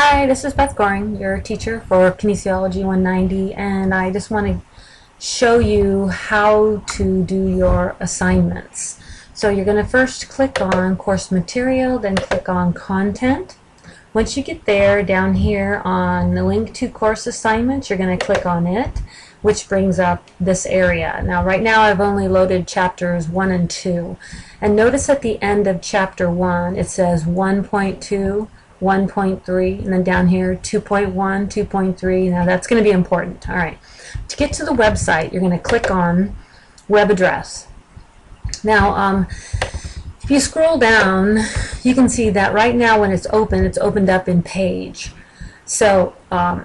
Hi, this is Beth Goring, your teacher for Kinesiology 190, and I just want to show you how to do your assignments. So you're going to first click on Course Material, then click on Content. Once you get there, down here on the link to course assignments, you're going to click on it, which brings up this area. Now right now I've only loaded chapters 1 and 2. And notice at the end of chapter 1 it says 1.2, 1.3, and then down here 2.1, 2.3. Now that's going to be important. Alright, to get to the website you're going to click on web address. Now if you scroll down you can see that right now when it's opened up in Page. So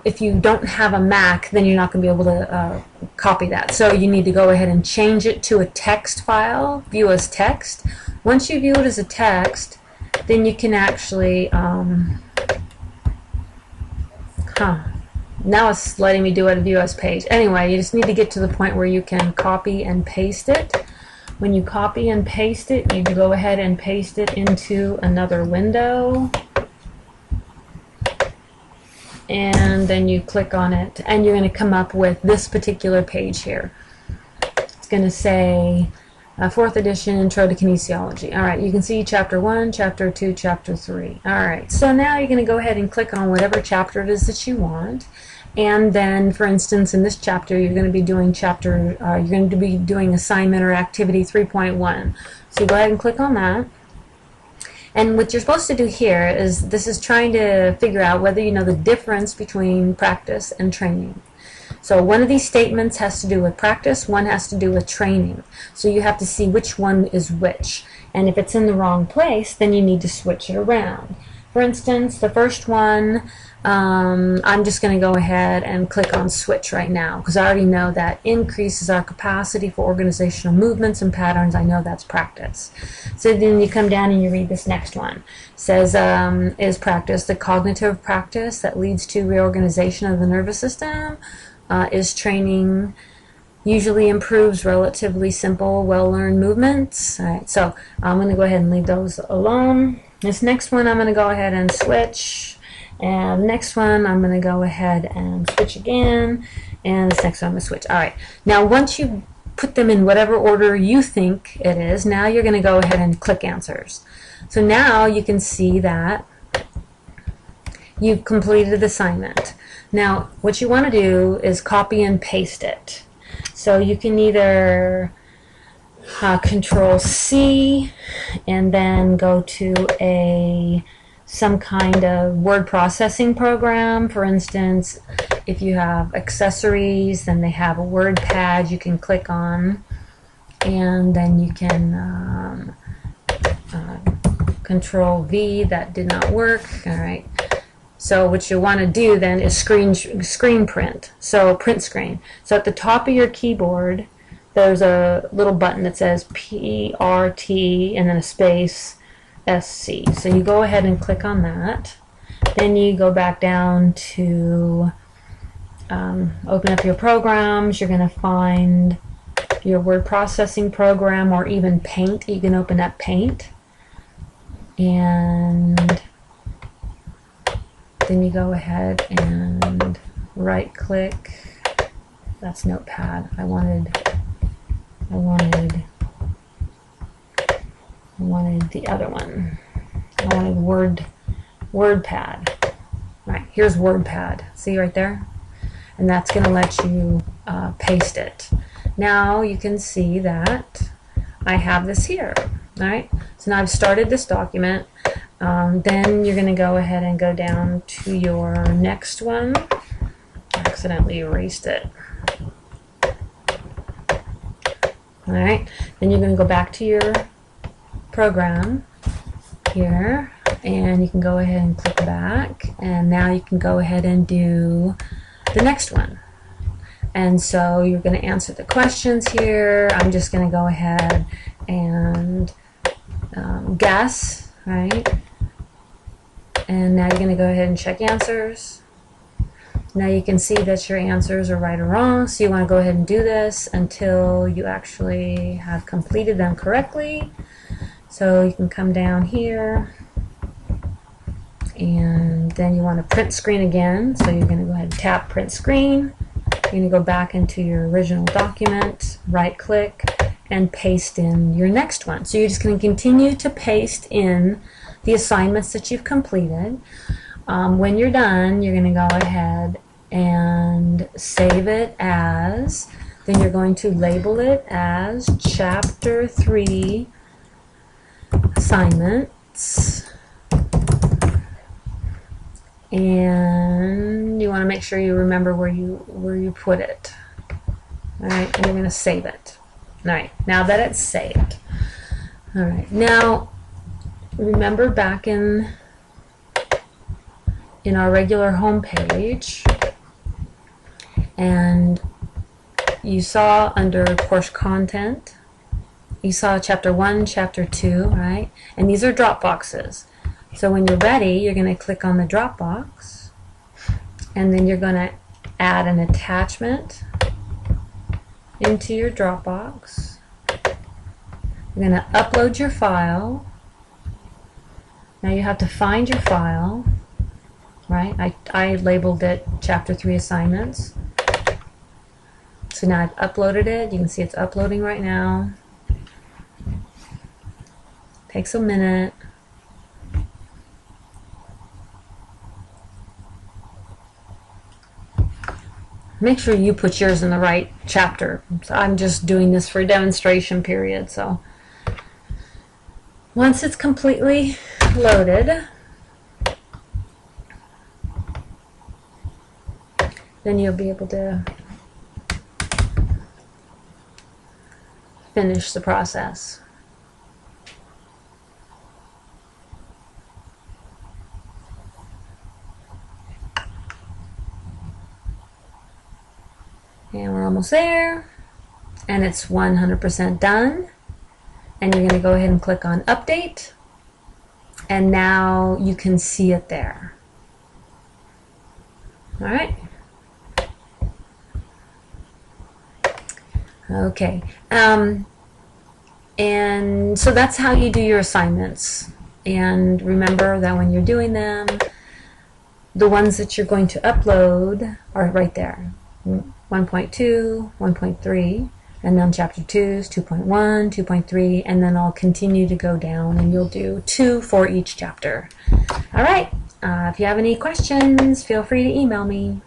if you don't have a Mac, then you're not going to be able to copy that. So you need to go ahead and change it to a text file, view as text. Once you view it as a text, then you can actually, now it's letting me do it view as page. Anyway, you just need to get to the point where you can copy and paste it. When you copy and paste it, you go ahead and paste it into another window. And then you click on it and you're going to come up with this particular page here. It's going to say 4th edition Intro to Kinesiology. Alright, you can see chapter 1, chapter 2, chapter 3. Alright, so now you're going to go ahead and click on whatever chapter it is that you want. And then, for instance, in this chapter you're going to be doing assignment or activity 3.1. So go ahead and click on that. And what you're supposed to do here is this is trying to figure out whether you know the difference between practice and training. So one of these statements has to do with practice, one has to do with training. So you have to see which one is which. And if it's in the wrong place, then you need to switch it around. For instance, the first one, I'm just going to go ahead and click on switch right now because I already know that increases our capacity for organizational movements and patterns. I know that's practice. So then you come down and you read this next one. It says, is practice the cognitive practice that leads to reorganization of the nervous system? Is training usually improves relatively simple, well-learned movements? All right, so I'm going to go ahead and leave those alone. This next one I'm going to go ahead and switch. And next one I'm going to go ahead and switch again. And this next one I'm going to switch. Alright, now once you put them in whatever order you think it is, now you're going to go ahead and click answers. So now you can see that you've completed the assignment. Now what you want to do is copy and paste it. So you can either Control C and then go to some kind of word processing program. For instance, if you have accessories, then they have a word pad you can click on, and then you can Control V. That did not work. Alright, so what you want to do then is screen print. So print screen. So at the top of your keyboard there's a little button that says PRT and then a space SC. So you go ahead and click on that. Then you go back down to open up your programs. You're going to find your word processing program or even Paint. You can open up Paint. And then you go ahead and right click. That's Notepad. I wanted the other one. I wanted WordPad. Right, here's WordPad. See right there? And that's going to let you paste it. Now you can see that I have this here. Alright, so now I've started this document. Then you're going to go ahead and go down to your next one. I accidentally erased it. Alright, then you're going to go back to your program here, and you can go ahead and click back, and now you can go ahead and do the next one. And so you're going to answer the questions here. I'm just going to go ahead and guess, right? And now you're going to go ahead and check answers. Now you can see that your answers are right or wrong, so you want to go ahead and do this until you actually have completed them correctly. So you can come down here And then you want to print screen again, so you're going to go ahead and tap print screen. You're going to go back into your original document, right click, and paste in your next one. So you're just going to continue to paste in the assignments that you've completed. When you're done, you're going to go ahead and save it as, then you're going to label it as Chapter 3 Assignments. And you want to make sure you remember where you put it. Alright, and you're going to save it. Alright, now that it's saved. Alright, now remember back in our regular home page, and you saw under course content, you saw Chapter 1, Chapter 2, right? And these are drop boxes. So when you're ready, you're going to click on the drop box, and then you're going to add an attachment into your Dropbox. You're going to upload your file. Now you have to find your file, right? I labeled it Chapter 3 Assignments. So now I've uploaded it. You can see it's uploading right now. Takes a minute. Make sure you put yours in the right chapter. So I'm just doing this for a demonstration period. So once it's completely loaded, then you'll be able to finish the process. And we're almost there, and it's 100% done. And you're going to go ahead and click on Update, and now you can see it there. Alright. Okay. And so that's how you do your assignments. And remember that when you're doing them, the ones that you're going to upload are right there. 1.2, 1.3, and then Chapter 2's 2.1, 2.3, and then I'll continue to go down, and you'll do 2 for each chapter. Alright, if you have any questions, feel free to email me.